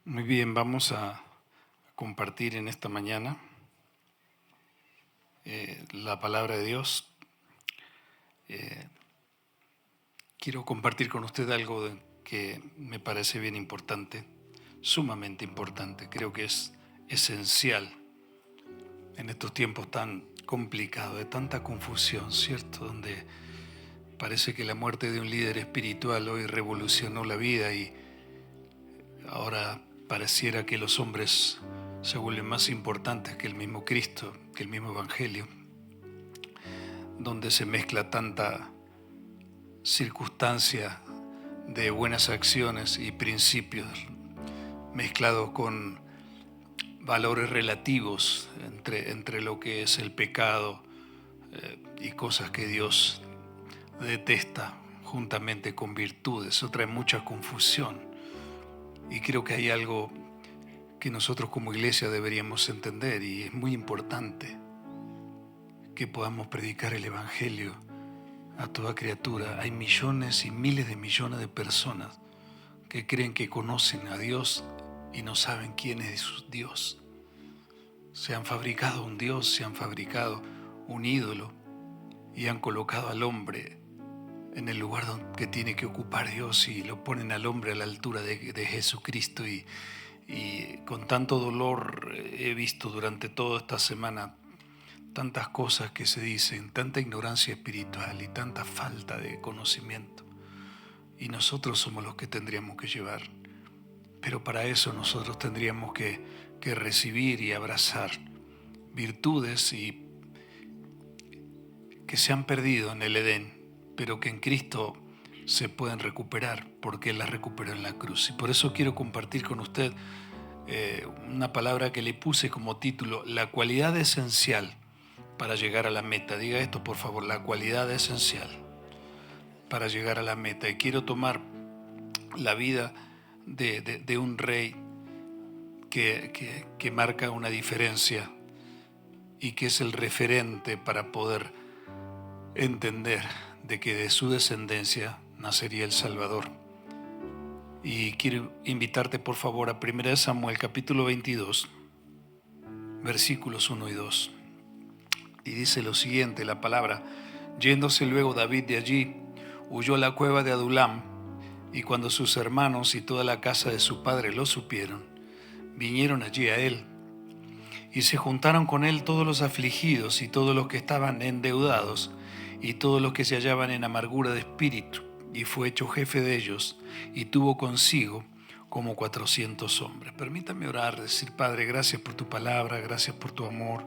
Muy bien, vamos a compartir en esta mañana la palabra de Dios. Quiero compartir con usted algo que me parece bien importante, sumamente importante. Creo que es esencial en estos tiempos tan complicados, de tanta confusión, ¿cierto? Donde parece que la muerte de un líder espiritual hoy revolucionó la vida y ahora pareciera que los hombres se vuelven más importantes que el mismo Cristo, que el mismo Evangelio, donde se mezcla tanta circunstancia de buenas acciones y principios mezclados con valores relativos entre lo que es el pecado y cosas que Dios detesta juntamente con virtudes. Eso trae mucha confusión y creo que hay algo que nosotros como iglesia deberíamos entender, y es muy importante que podamos predicar el Evangelio a toda criatura. Hay millones y miles de millones de personas que creen que conocen a Dios y no saben quién es su Dios. Se han fabricado un Dios, se han fabricado un ídolo y han colocado al hombre en el lugar que tiene que ocupar Dios y lo ponen al hombre a la altura de Jesucristo. Y con tanto dolor he visto durante toda esta semana tantas cosas que se dicen, tanta ignorancia espiritual y tanta falta de conocimiento. Y nosotros somos los que tendríamos que llevar. Pero para eso nosotros tendríamos que recibir y abrazar virtudes y que se han perdido en el Edén, pero que en Cristo se pueden recuperar porque Él las recuperó en la cruz. Y por eso quiero compartir con usted una palabra que le puse como título: la cualidad esencial para llegar a la meta. Diga esto, por favor: la cualidad esencial para llegar a la meta. Y quiero tomar la vida de un rey que marca una diferencia y que es el referente para poder entender de que de su descendencia nacería el Salvador. Y quiero invitarte por favor a 1 Samuel capítulo 22, versículos 1 y 2. Y dice lo siguiente la palabra: yéndose luego David de allí, huyó a la cueva de Adulam, y cuando sus hermanos y toda la casa de su padre lo supieron, vinieron allí a él, y se juntaron con él todos los afligidos y todos los que estaban endeudados y todos los que se hallaban en amargura de espíritu, y fue hecho jefe de ellos, y tuvo consigo como 400 hombres. Permítame orar, decir: Padre, gracias por tu palabra, gracias por tu amor,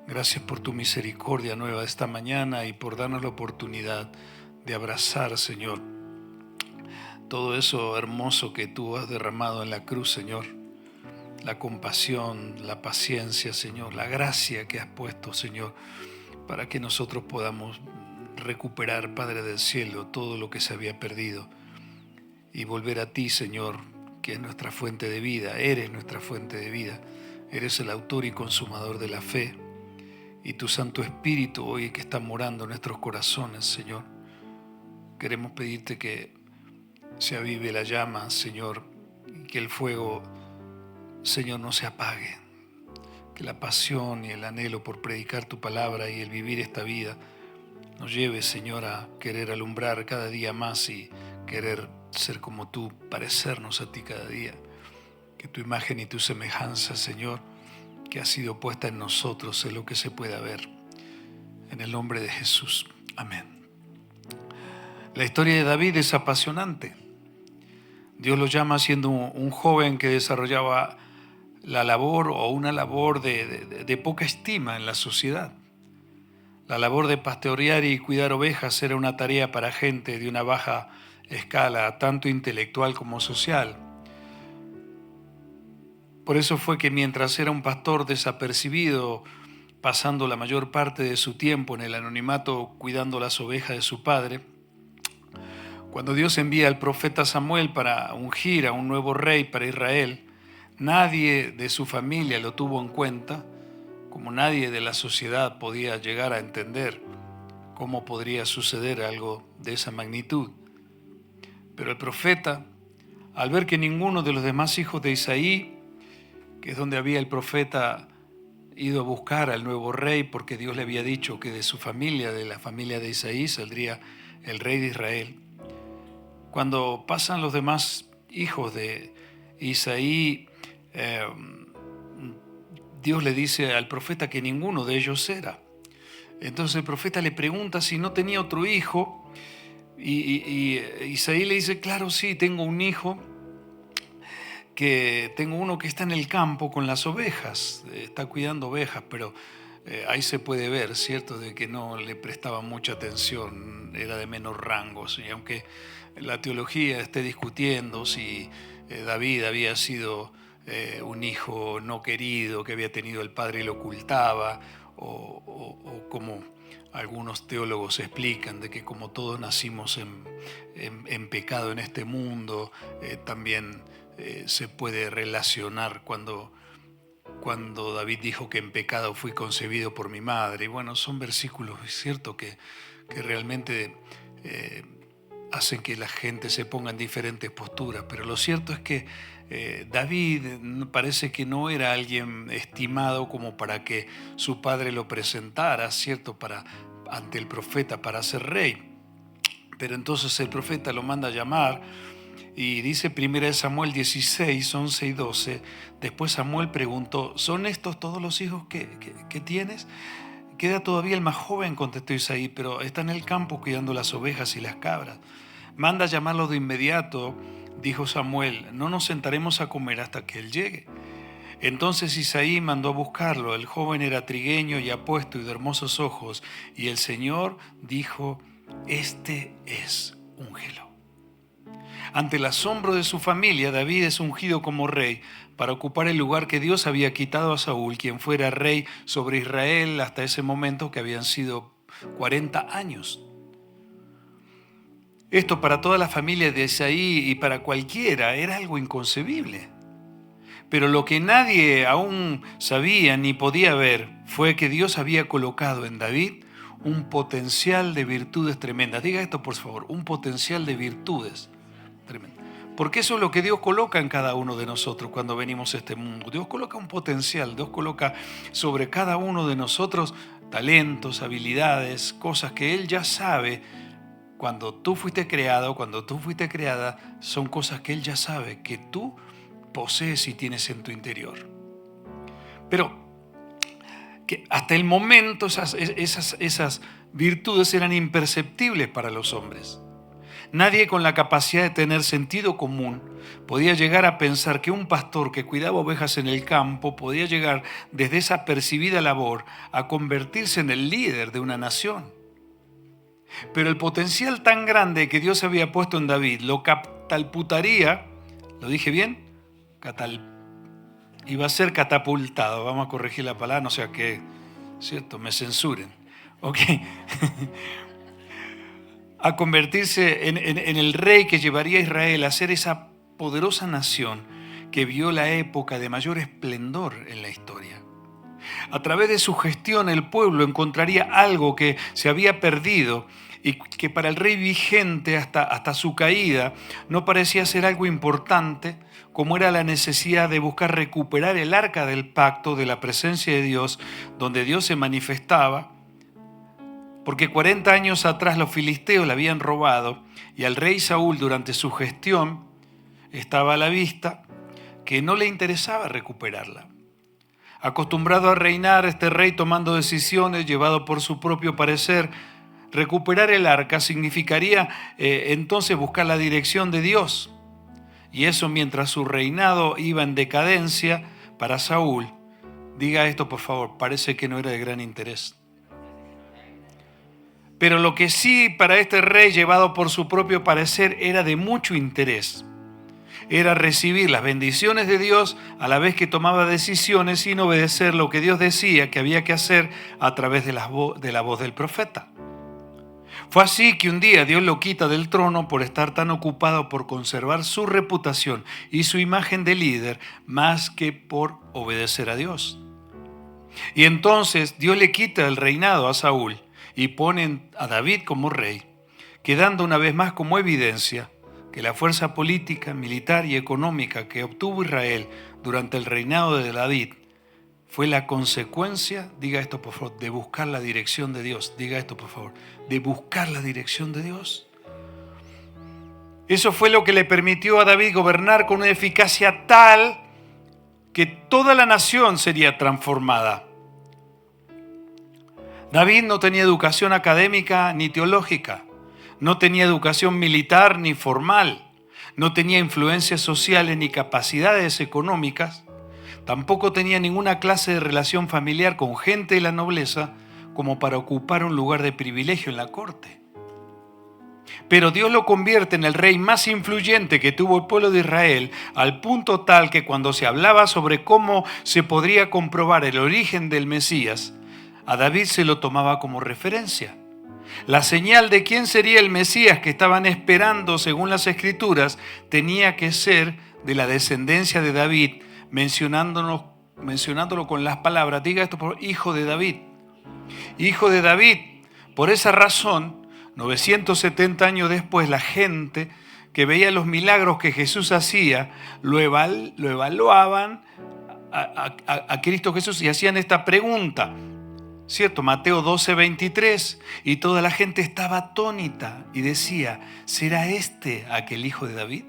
gracias por tu misericordia nueva de esta mañana y por darnos la oportunidad de abrazar, Señor, todo eso hermoso que tú has derramado en la cruz, Señor. La compasión, la paciencia, Señor, la gracia que has puesto, Señor, para que nosotros podamos recuperar, Padre del cielo, todo lo que se había perdido y volver a ti, Señor, que es nuestra fuente de vida. Eres nuestra fuente de vida. Eres el autor y consumador de la fe. Y tu Santo Espíritu hoy que está morando en nuestros corazones, Señor, queremos pedirte que se avive la llama, Señor, y que el fuego, Señor, no se apague. Que la pasión y el anhelo por predicar tu palabra y el vivir esta vida nos lleve, Señor, a querer alumbrar cada día más y querer ser como tú, parecernos a ti cada día. Que tu imagen y tu semejanza, Señor, que ha sido puesta en nosotros, es lo que se pueda ver. En el nombre de Jesús. Amén. La historia de David es apasionante. Dios lo llama siendo un joven que desarrollaba la labor o una labor de poca estima en la sociedad. La labor de pastorear y cuidar ovejas era una tarea para gente de una baja escala, tanto intelectual como social. Por eso fue que mientras era un pastor desapercibido, pasando la mayor parte de su tiempo en el anonimato cuidando las ovejas de su padre, cuando Dios envía al profeta Samuel para ungir a un nuevo rey para Israel, nadie de su familia lo tuvo en cuenta, como nadie de la sociedad podía llegar a entender cómo podría suceder algo de esa magnitud. Pero el profeta, al ver que ninguno de los demás hijos de Isaí, que es donde había el profeta ido a buscar al nuevo rey, porque Dios le había dicho que de su familia, de la familia de Isaí, saldría el rey de Israel. Cuando pasan los demás hijos de Isaí, Dios le dice al profeta que ninguno de ellos era. Entonces el profeta le pregunta si no tenía otro hijo, y Isaí le dice, claro, sí, tengo un hijo, que tengo uno que está en el campo con las ovejas, está cuidando ovejas, pero ahí se puede ver, ¿cierto?, de que no le prestaba mucha atención, era de menos rangos. Y aunque la teología esté discutiendo si David había sido un hijo no querido, que había tenido el padre y lo ocultaba, o como algunos teólogos explican, de que como todos nacimos en pecado en este mundo, también se puede relacionar cuando David dijo que en pecado fui concebido por mi madre. Y bueno, son versículos, es cierto, que realmente hacen que la gente se ponga en diferentes posturas, pero lo cierto es que David parece que no era alguien estimado como para que su padre lo presentara, ¿cierto?, ante el profeta para ser rey. Pero entonces el profeta lo manda a llamar y dice 1 Samuel 16, 11 y 12, después Samuel preguntó, ¿son estos todos los hijos que tienes? Queda todavía el más joven, contestó Isaí, pero está en el campo cuidando las ovejas y las cabras. Manda a llamarlo de inmediato, dijo Samuel, no nos sentaremos a comer hasta que él llegue. Entonces Isaí mandó a buscarlo. El joven era trigueño y apuesto y de hermosos ojos, y el Señor dijo, este es úngelo. Ante el asombro de su familia, David es ungido como rey para ocupar el lugar que Dios había quitado a Saúl, quien fuera rey sobre Israel hasta ese momento, que habían sido 40 años. Esto para toda la familia de Isaí y para cualquiera era algo inconcebible. Pero lo que nadie aún sabía ni podía ver fue que Dios había colocado en David un potencial de virtudes tremendas. Diga esto, por favor, un potencial de virtudes tremendas. Porque eso es lo que Dios coloca en cada uno de nosotros cuando venimos a este mundo. Dios coloca un potencial, Dios coloca sobre cada uno de nosotros talentos, habilidades, cosas que Él ya sabe. Cuando tú fuiste creado, cuando tú fuiste creada, son cosas que Él ya sabe que tú posees y tienes en tu interior. Pero que hasta el momento esas virtudes eran imperceptibles para los hombres. Nadie con la capacidad de tener sentido común podía llegar a pensar que un pastor que cuidaba ovejas en el campo podía llegar desde esa percibida labor a convertirse en el líder de una nación. Pero el potencial tan grande que Dios había puesto en David lo catapultaría, ¿lo dije bien? Iba a ser catapultado, vamos a corregir la palabra, no sea que, ¿cierto?, me censuren. ¿Ok? A convertirse en el rey que llevaría a Israel a ser esa poderosa nación que vio la época de mayor esplendor en la historia. A través de su gestión el pueblo encontraría algo que se había perdido y que para el rey vigente hasta su caída no parecía ser algo importante, como era la necesidad de buscar recuperar el arca del pacto de la presencia de Dios, donde Dios se manifestaba, porque 40 años atrás los filisteos la habían robado y al rey Saúl durante su gestión estaba a la vista que no le interesaba recuperarla. Acostumbrado a reinar, este rey tomando decisiones, llevado por su propio parecer, recuperar el arca significaría entonces buscar la dirección de Dios. Y eso mientras su reinado iba en decadencia para Saúl. Diga esto, por favor, parece que no era de gran interés. Pero lo que sí para este rey, llevado por su propio parecer, era de mucho interés. Era recibir las bendiciones de Dios a la vez que tomaba decisiones sin obedecer lo que Dios decía que había que hacer a través de la voz del profeta. Fue así que un día Dios lo quita del trono por estar tan ocupado por conservar su reputación y su imagen de líder más que por obedecer a Dios. Y entonces Dios le quita el reinado a Saúl y pone a David como rey, quedando una vez más como evidencia que la fuerza política, militar y económica que obtuvo Israel durante el reinado de David fue la consecuencia, diga esto por favor, de buscar la dirección de Dios. Diga esto por favor, de buscar la dirección de Dios. Eso fue lo que le permitió a David gobernar con una eficacia tal que toda la nación sería transformada. David no tenía educación académica ni teológica, no tenía educación militar ni formal, no tenía influencias sociales ni capacidades económicas, tampoco tenía ninguna clase de relación familiar con gente de la nobleza como para ocupar un lugar de privilegio en la corte. Pero Dios lo convierte en el rey más influyente que tuvo el pueblo de Israel, al punto tal que cuando se hablaba sobre cómo se podría comprobar el origen del Mesías, a David se lo tomaba como referencia. La señal de quién sería el Mesías que estaban esperando según las Escrituras tenía que ser de la descendencia de David, mencionándolo con las palabras, diga esto por hijo de David. Hijo de David. Por esa razón, 970 años después, la gente que veía los milagros que Jesús hacía, lo evaluaban a Cristo Jesús y hacían esta pregunta. ¿Cierto? Mateo 12, 23. Y toda la gente estaba atónita y decía, ¿será este aquel hijo de David?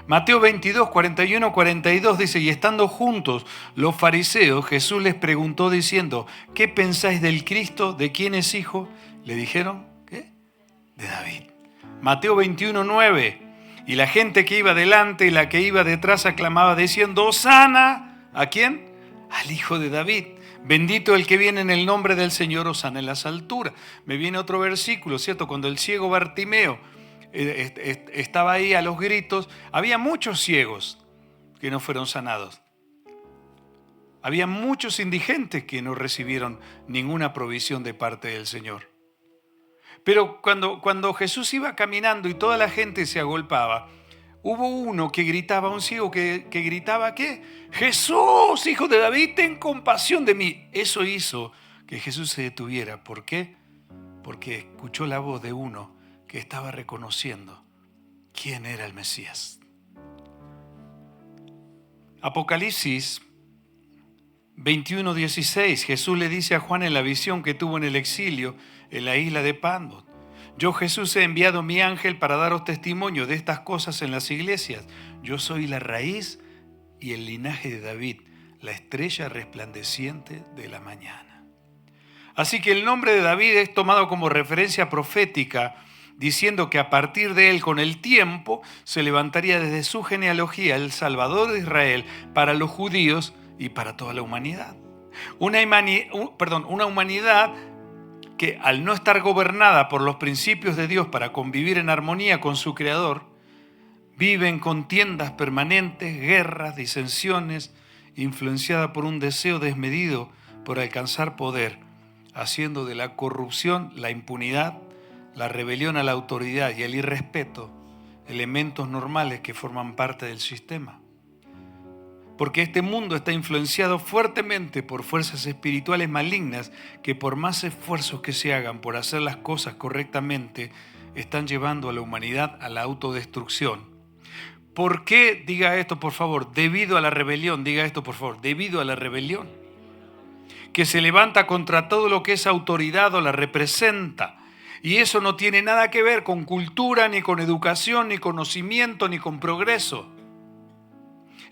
Mateo 22, 41, 42 dice, y estando juntos los fariseos, Jesús les preguntó diciendo, ¿qué pensáis del Cristo? ¿De quién es hijo? Le dijeron, ¿qué? De David. Mateo 21, 9. Y la gente que iba delante y la que iba detrás aclamaba diciendo, ¡Hosana! ¿A quién? Al hijo de David. Bendito el que viene en el nombre del Señor, hosana en las alturas. Me viene otro versículo, ¿cierto? Cuando el ciego Bartimeo estaba ahí a los gritos, había muchos ciegos que no fueron sanados. Había muchos indigentes que no recibieron ninguna provisión de parte del Señor. Pero cuando Jesús iba caminando y toda la gente se agolpaba, hubo uno que gritaba, un ciego que gritaba, ¿qué? Jesús, hijo de David, ten compasión de mí. Eso hizo que Jesús se detuviera. ¿Por qué? Porque escuchó la voz de uno que estaba reconociendo quién era el Mesías. Apocalipsis 21:16, Jesús le dice a Juan en la visión que tuvo en el exilio en la isla de Patmos, yo Jesús he enviado mi ángel para daros testimonio de estas cosas en las iglesias. Yo soy la raíz y el linaje de David, la estrella resplandeciente de la mañana. Así que el nombre de David es tomado como referencia profética, diciendo que a partir de él, con el tiempo, se levantaría desde su genealogía el Salvador de Israel para los judíos y para toda la humanidad. Una humanidad que al no estar gobernada por los principios de Dios para convivir en armonía con su Creador, vive en contiendas permanentes, guerras, disensiones, influenciada por un deseo desmedido por alcanzar poder, haciendo de la corrupción, la impunidad, la rebelión a la autoridad y el irrespeto elementos normales que forman parte del sistema. Porque este mundo está influenciado fuertemente por fuerzas espirituales malignas que por más esfuerzos que se hagan por hacer las cosas correctamente, están llevando a la humanidad a la autodestrucción. ¿Por qué? Diga esto por favor, debido a la rebelión, diga esto por favor, debido a la rebelión, que se levanta contra todo lo que es autoridad o la representa. Y eso no tiene nada que ver con cultura, ni con educación, ni conocimiento, ni con progreso.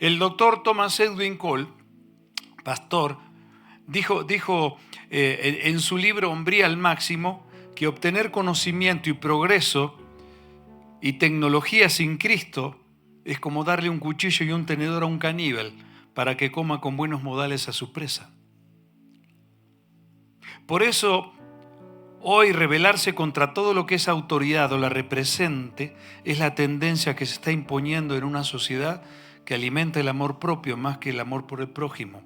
El doctor Thomas Edwin Cole, pastor, dijo en su libro Hombría al Máximo que obtener conocimiento y progreso y tecnología sin Cristo es como darle un cuchillo y un tenedor a un caníbal para que coma con buenos modales a su presa. Por eso, hoy rebelarse contra todo lo que es autoridad o la represente es la tendencia que se está imponiendo en una sociedad que alimenta el amor propio más que el amor por el prójimo,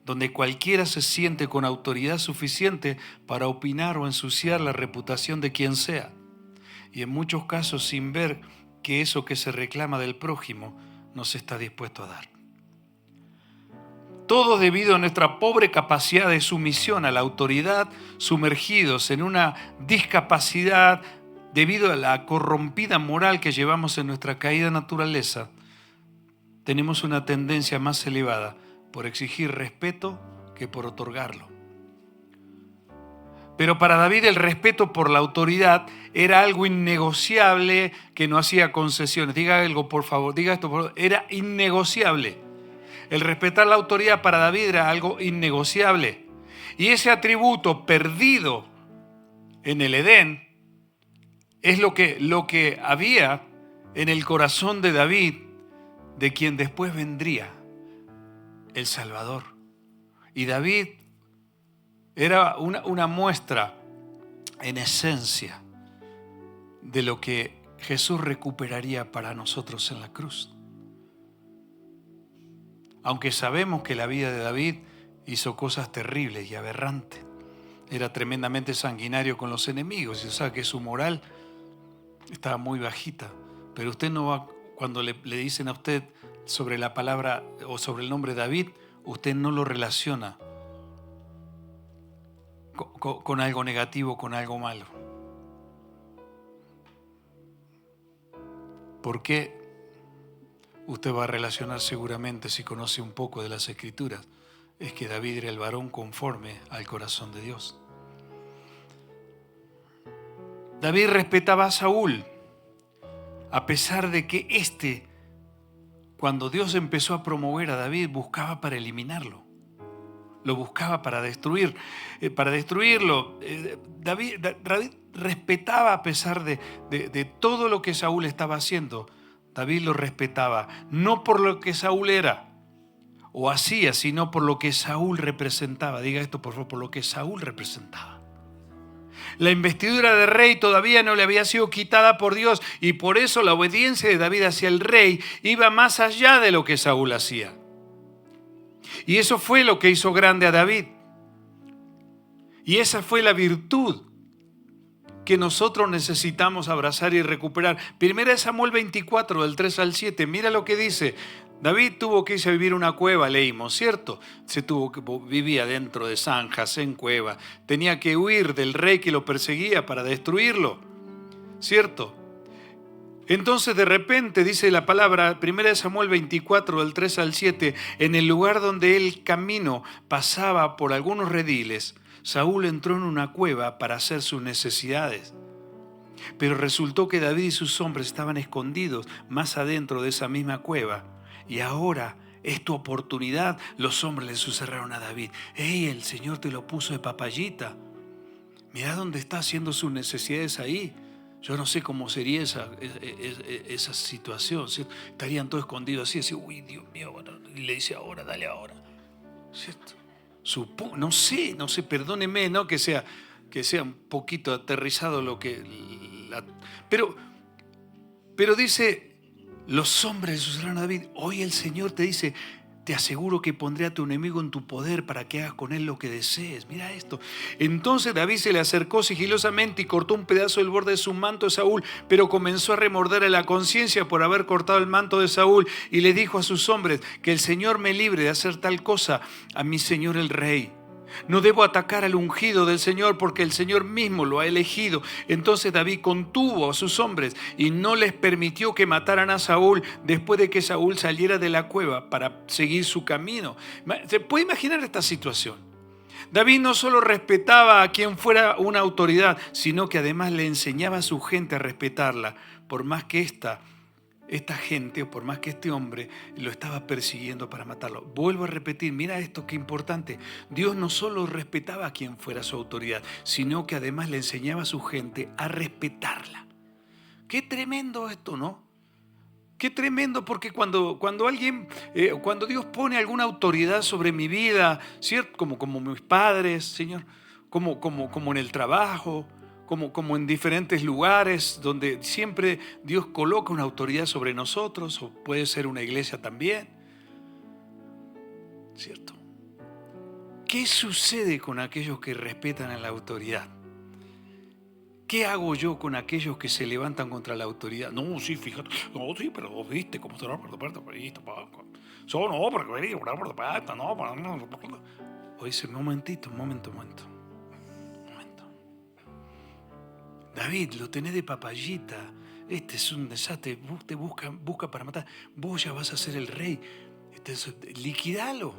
donde cualquiera se siente con autoridad suficiente para opinar o ensuciar la reputación de quien sea, y en muchos casos sin ver que eso que se reclama del prójimo no se está dispuesto a dar. Todo debido a nuestra pobre capacidad de sumisión a la autoridad, sumergidos en una discapacidad debido a la corrompida moral que llevamos en nuestra caída naturaleza, tenemos una tendencia más elevada por exigir respeto que por otorgarlo. Pero para David el respeto por la autoridad era algo innegociable que no hacía concesiones. Diga algo, por favor, diga esto, por favor. Era innegociable. El respetar la autoridad para David era algo innegociable. Y ese atributo perdido en el Edén es lo que había en el corazón de David, de quien después vendría el Salvador. Y David era una muestra en esencia de lo que Jesús recuperaría para nosotros en la cruz. Aunque sabemos que la vida de David hizo cosas terribles y aberrantes, era tremendamente sanguinario con los enemigos, y o sea que su moral estaba muy bajita. Pero usted no va, cuando le dicen a usted sobre la palabra o sobre el nombre David, usted no lo relaciona con algo negativo, con algo malo. ¿Por qué? Usted va a relacionar seguramente, si conoce un poco de las Escrituras, es que David era el varón conforme al corazón de Dios. David respetaba a Saúl, a pesar de que cuando Dios empezó a promover a David, buscaba para eliminarlo. Lo buscaba para destruirlo. David respetaba a pesar de todo lo que Saúl estaba haciendo. David lo respetaba, no por lo que Saúl era o hacía, sino por lo que Saúl representaba. Diga esto, por favor, por lo que Saúl representaba. La investidura de rey todavía no le había sido quitada por Dios, y por eso la obediencia de David hacia el rey iba más allá de lo que Saúl hacía. Y eso fue lo que hizo grande a David. Y esa fue la virtud que nosotros necesitamos abrazar y recuperar. Primera de Samuel 24, del 3 al 7. Mira lo que dice. David tuvo que irse a vivir una cueva, leímos, ¿cierto? Vivía dentro de zanjas, en cueva. Tenía que huir del rey que lo perseguía para destruirlo, ¿cierto? Entonces de repente dice la palabra, 1 Samuel 24, del 3 al 7, en el lugar donde el camino pasaba por algunos rediles, Saúl entró en una cueva para hacer sus necesidades. Pero resultó que David y sus hombres estaban escondidos más adentro de esa misma cueva. Y ahora es tu oportunidad. Los hombres le susurraron a David: hey, el Señor te lo puso de papayita. Mirá dónde está haciendo sus necesidades ahí. Yo no sé cómo sería esa situación, ¿cierto? Estarían todos escondidos así, uy, Dios mío, bueno, y le dice ahora, dale ahora, ¿cierto? No sé, perdóneme, ¿no? Que sea un poquito aterrizado lo que... Pero dice, los hombres susurraron a David: hoy el Señor te dice, te aseguro que pondré a tu enemigo en tu poder para que hagas con él lo que desees. Mira esto. Entonces David se le acercó sigilosamente y cortó un pedazo del borde de su manto de Saúl, pero comenzó a remorderle la conciencia por haber cortado el manto de Saúl, y le dijo a sus hombres: que el Señor me libre de hacer tal cosa a mi señor el rey. No debo atacar al ungido del Señor, porque el Señor mismo lo ha elegido. Entonces David contuvo a sus hombres y no les permitió que mataran a Saúl después de que Saúl saliera de la cueva para seguir su camino. ¿Se puede imaginar esta situación? David no solo respetaba a quien fuera una autoridad, sino que además le enseñaba a su gente a respetarla, por más que esta gente, o por más que este hombre lo estaba persiguiendo para matarlo. Vuelvo a repetir, mira esto, qué importante. Dios no solo respetaba a quien fuera su autoridad, sino que además le enseñaba a su gente a respetarla. Qué tremendo esto, ¿no? Qué tremendo, porque cuando Dios pone alguna autoridad sobre mi vida, ¿cierto? Como mis padres, Señor, como en el trabajo, como en diferentes lugares donde siempre Dios coloca una autoridad sobre nosotros, o puede ser una iglesia también, ¿cierto? ¿Qué sucede con aquellos que respetan a la autoridad? ¿Qué hago yo con aquellos que se levantan contra la autoridad? No, sí, fíjate, no, sí, pero vos viste cómo se va por tu parte, no, porque venía por tu parte, no. Oye, un momento. David, lo tenés de papayita. Este es un desastre. Te busca para matar. Vos ya vas a ser el rey. Liquidalo.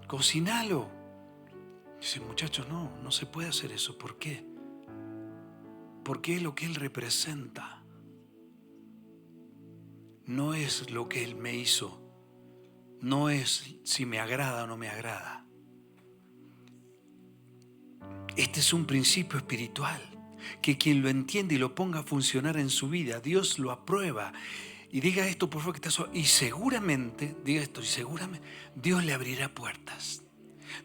Cocinalo. Dice, muchachos, no se puede hacer eso. ¿Por qué? Porque es lo que él representa. No es lo que él me hizo. No es si me agrada o no me agrada. Este es un principio espiritual que quien lo entiende y lo ponga a funcionar en su vida, Dios lo aprueba. Y diga esto, por favor, que está suave. Y seguramente, diga esto, y seguramente Dios le abrirá puertas.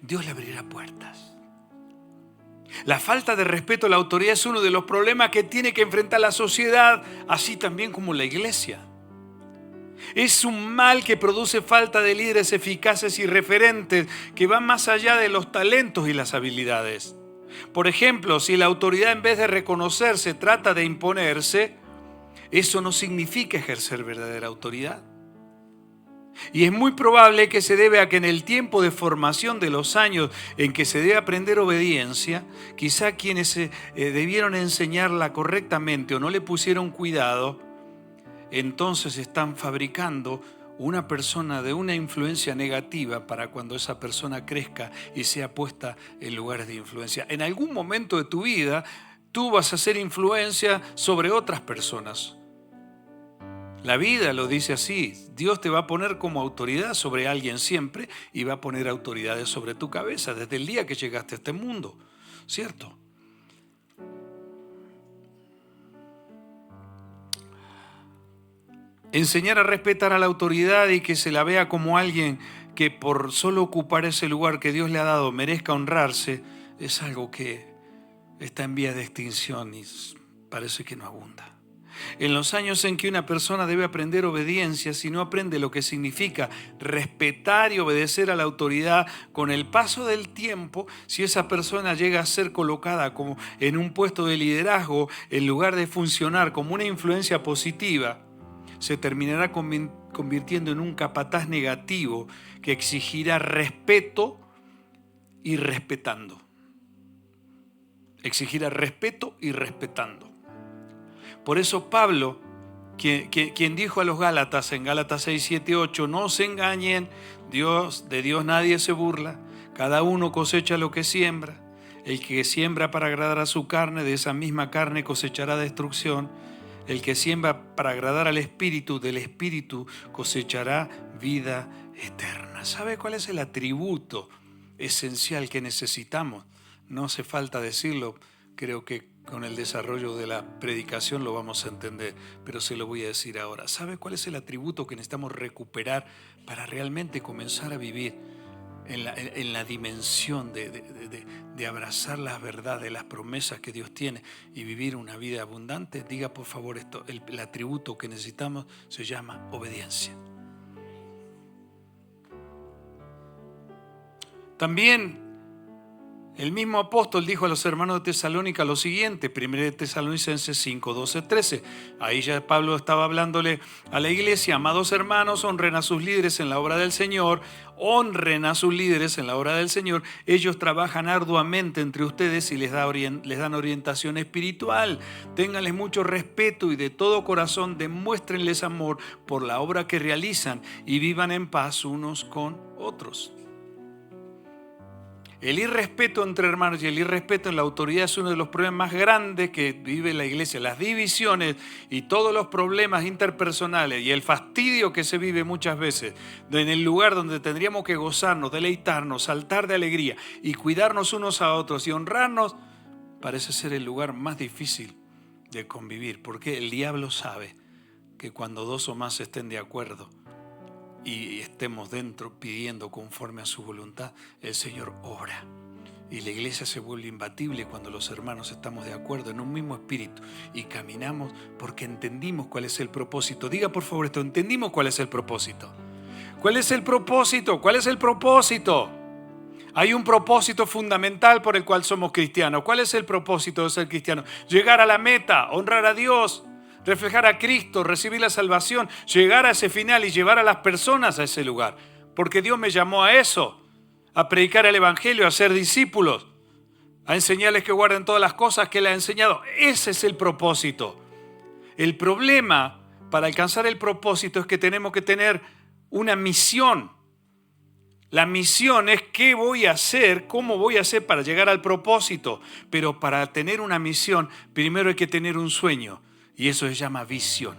Dios le abrirá puertas. La falta de respeto a la autoridad es uno de los problemas que tiene que enfrentar la sociedad, así también como la iglesia. Es un mal que produce falta de líderes eficaces y referentes que van más allá de los talentos y las habilidades. Por ejemplo, si la autoridad en vez de reconocerse trata de imponerse, eso no significa ejercer verdadera autoridad. Y es muy probable que se debe a que en el tiempo de formación de los años en que se debe aprender obediencia, quizá quienes debieron enseñarla correctamente o no le pusieron cuidado, entonces están fabricando una persona de una influencia negativa para cuando esa persona crezca y sea puesta en lugares de influencia. En algún momento de tu vida, tú vas a hacer influencia sobre otras personas. La vida lo dice así, Dios te va a poner como autoridad sobre alguien siempre y va a poner autoridades sobre tu cabeza desde el día que llegaste a este mundo, ¿cierto? Enseñar a respetar a la autoridad y que se la vea como alguien que por solo ocupar ese lugar que Dios le ha dado merezca honrarse, es algo que está en vía de extinción y parece que no abunda. En los años en que una persona debe aprender obediencia, si no aprende lo que significa respetar y obedecer a la autoridad, con el paso del tiempo, si esa persona llega a ser colocada como en un puesto de liderazgo, en lugar de funcionar como una influencia positiva, se terminará convirtiendo en un capataz negativo que exigirá respeto y respetando. Exigirá respeto y respetando. Por eso Pablo, quien dijo a los Gálatas en Gálatas 6, 7, 8, no se engañen, de Dios nadie se burla, cada uno cosecha lo que siembra. El que siembra para agradar a su carne, de esa misma carne cosechará destrucción. El que siembra para agradar al Espíritu, del Espíritu cosechará vida eterna. ¿Sabe cuál es el atributo esencial que necesitamos? No hace falta decirlo, creo que con el desarrollo de la predicación lo vamos a entender, pero se lo voy a decir ahora. ¿Sabe cuál es el atributo que necesitamos recuperar para realmente comenzar a vivir en la dimensión de abrazar las verdades, las promesas que Dios tiene y vivir una vida abundante? Diga por favor esto, el atributo que necesitamos se llama obediencia. También el mismo apóstol dijo a los hermanos de Tesalónica lo siguiente, 1 Tesalonicenses 5, 12, 13. Ahí ya Pablo estaba hablándole a la iglesia: amados hermanos, honren a sus líderes en la obra del Señor, honren a sus líderes en la obra del Señor. Ellos trabajan arduamente entre ustedes y les dan orientación espiritual. Ténganles mucho respeto y de todo corazón demuéstrenles amor por la obra que realizan y vivan en paz unos con otros. El irrespeto entre hermanos y el irrespeto en la autoridad es uno de los problemas más grandes que vive la iglesia. Las divisiones y todos los problemas interpersonales y el fastidio que se vive muchas veces en el lugar donde tendríamos que gozarnos, deleitarnos, saltar de alegría y cuidarnos unos a otros y honrarnos, parece ser el lugar más difícil de convivir, porque el diablo sabe que cuando dos o más estén de acuerdo y estemos dentro pidiendo conforme a su voluntad, el Señor obra. Y la iglesia se vuelve imbatible cuando los hermanos estamos de acuerdo en un mismo espíritu y caminamos porque entendimos cuál es el propósito. Diga por favor esto, entendimos cuál es el propósito. ¿Cuál es el propósito? ¿Cuál es el propósito? Hay un propósito fundamental por el cual somos cristianos. ¿Cuál es el propósito de ser cristiano? Llegar a la meta, honrar a Dios, reflejar a Cristo, recibir la salvación, llegar a ese final y llevar a las personas a ese lugar. Porque Dios me llamó a eso, a predicar el Evangelio, a ser discípulos, a enseñarles que guarden todas las cosas que Él ha enseñado. Ese es el propósito. El problema para alcanzar el propósito es que tenemos que tener una misión. La misión es qué voy a hacer, cómo voy a hacer para llegar al propósito. Pero para tener una misión, primero hay que tener un sueño. Y eso se llama visión.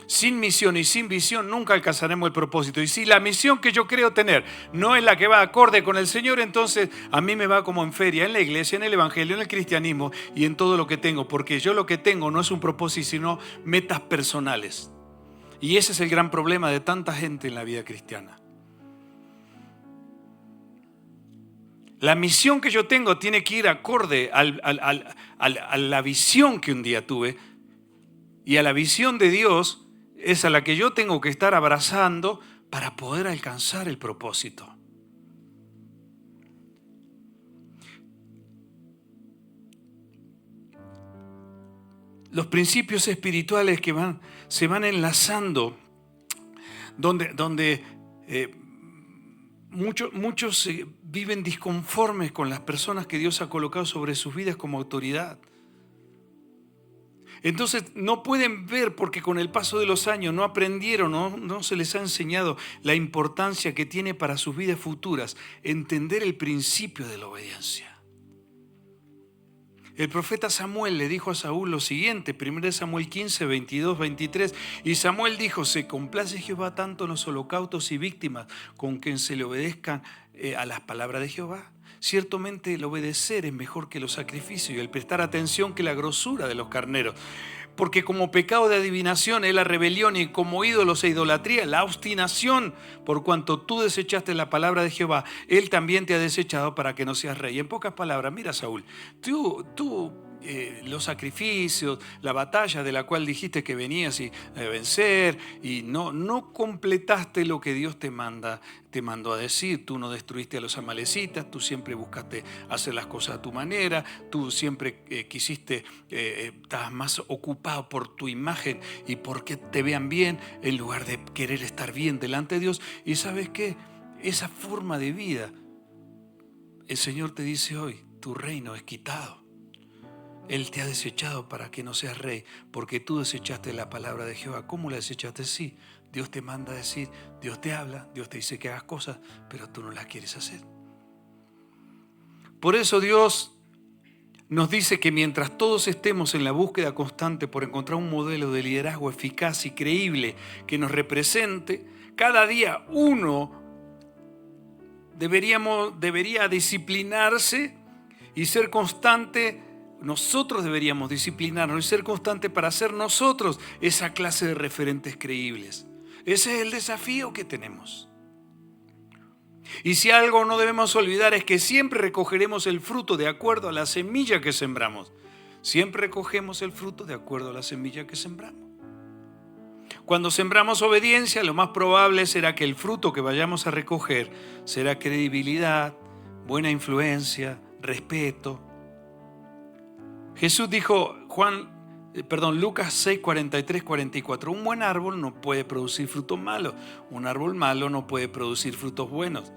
Sin misión y sin visión nunca alcanzaremos el propósito. Y si la misión que yo creo tener no es la que va acorde con el Señor, entonces a mí me va como en feria, en la iglesia, en el evangelio, en el cristianismo y en todo lo que tengo. Porque yo lo que tengo no es un propósito, sino metas personales. Y ese es el gran problema de tanta gente en la vida cristiana. La misión que yo tengo tiene que ir acorde a la visión que un día tuve. Y a la visión de Dios es a la que yo tengo que estar abrazando para poder alcanzar el propósito. Los principios espirituales que se van enlazando, donde muchos viven disconformes con las personas que Dios ha colocado sobre sus vidas como autoridad. Entonces no pueden ver porque con el paso de los años no aprendieron, no se les ha enseñado la importancia que tiene para sus vidas futuras entender el principio de la obediencia. El profeta Samuel le dijo a Saúl lo siguiente, 1 Samuel 15, 22, 23, y Samuel dijo: se complace Jehová tanto en los holocaustos y víctimas con que se le obedezcan a las palabras de Jehová. Ciertamente el obedecer es mejor que los sacrificios y el prestar atención que la grosura de los carneros. Porque como pecado de adivinación es la rebelión y como ídolos e idolatría la obstinación, por cuanto tú desechaste la palabra de Jehová, Él también te ha desechado para que no seas rey. En pocas palabras, mira Saúl, los sacrificios, la batalla de la cual dijiste que venías a vencer y no completaste lo que Dios te mandó a decir. Tú no destruiste a los amalecitas, tú siempre buscaste hacer las cosas a tu manera, tú siempre estabas más ocupado por tu imagen y por que te vean bien en lugar de querer estar bien delante de Dios. Y ¿sabes qué? Esa forma de vida, el Señor te dice hoy, tu reino es quitado. Él te ha desechado para que no seas rey, porque tú desechaste la palabra de Jehová. ¿Cómo la desechaste? Sí, Dios te manda a decir, Dios te habla, Dios te dice que hagas cosas, pero tú no las quieres hacer. Por eso Dios nos dice que mientras todos estemos en la búsqueda constante por encontrar un modelo de liderazgo eficaz y creíble que nos represente, cada día uno debería disciplinarse y ser constante. Nosotros deberíamos disciplinarnos y ser constantes para ser nosotros esa clase de referentes creíbles. Ese es el desafío que tenemos. Y si algo no debemos olvidar es que siempre recogeremos el fruto de acuerdo a la semilla que sembramos. Siempre recogemos el fruto de acuerdo a la semilla que sembramos. Cuando sembramos obediencia, lo más probable será que el fruto que vayamos a recoger será credibilidad, buena influencia, respeto. Jesús dijo, Lucas 6, 43, 44, un buen árbol no puede producir frutos malos, un árbol malo no puede producir frutos buenos.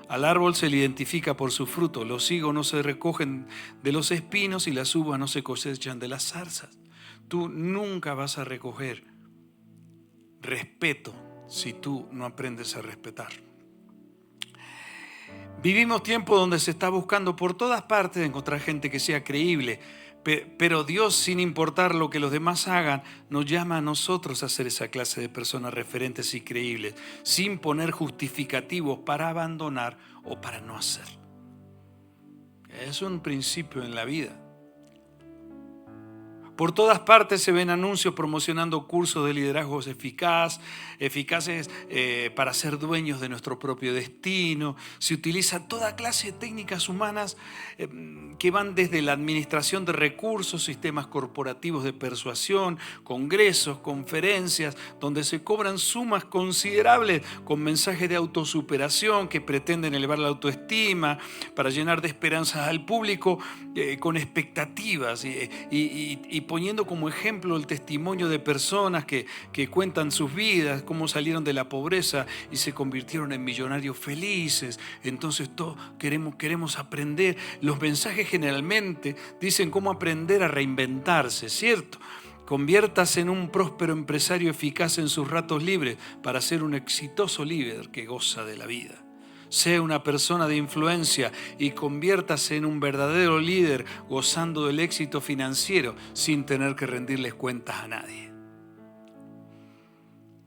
Al árbol se le identifica por su fruto, los higos no se recogen de los espinos y las uvas no se cosechan de las zarzas. Tú nunca vas a recoger respeto si tú no aprendes a respetar. Vivimos tiempos donde se está buscando por todas partes encontrar gente que sea creíble, pero Dios, sin importar lo que los demás hagan, nos llama a nosotros a ser esa clase de personas referentes y creíbles, sin poner justificativos para abandonar o para no hacer. Es un principio en la vida. Por todas partes se ven anuncios promocionando cursos de liderazgos eficaces para ser dueños de nuestro propio destino. Se utiliza toda clase de técnicas humanas que van desde la administración de recursos, sistemas corporativos de persuasión, congresos, conferencias, donde se cobran sumas considerables con mensajes de autosuperación que pretenden elevar la autoestima para llenar de esperanzas al público con expectativas y poniendo como ejemplo el testimonio de personas que cuentan sus vidas, cómo salieron de la pobreza y se convirtieron en millonarios felices. Entonces todos queremos aprender. Los mensajes generalmente dicen cómo aprender a reinventarse, ¿cierto? Conviértase en un próspero empresario eficaz en sus ratos libres para ser un exitoso líder que goza de la vida. Sea una persona de influencia y conviértase en un verdadero líder gozando del éxito financiero sin tener que rendirles cuentas a nadie.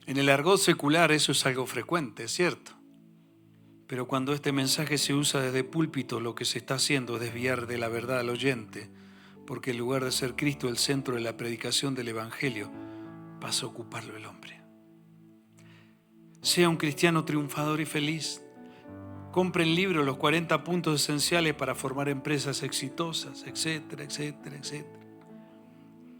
En el argot secular eso es algo frecuente, ¿cierto? Pero cuando este mensaje se usa desde púlpito, lo que se está haciendo es desviar de la verdad al oyente, porque en lugar de ser Cristo el centro de la predicación del Evangelio, pasa a ocuparlo el hombre. Sea un cristiano triunfador y feliz. Compren libros, los 40 puntos esenciales para formar empresas exitosas, etcétera, etcétera, etcétera.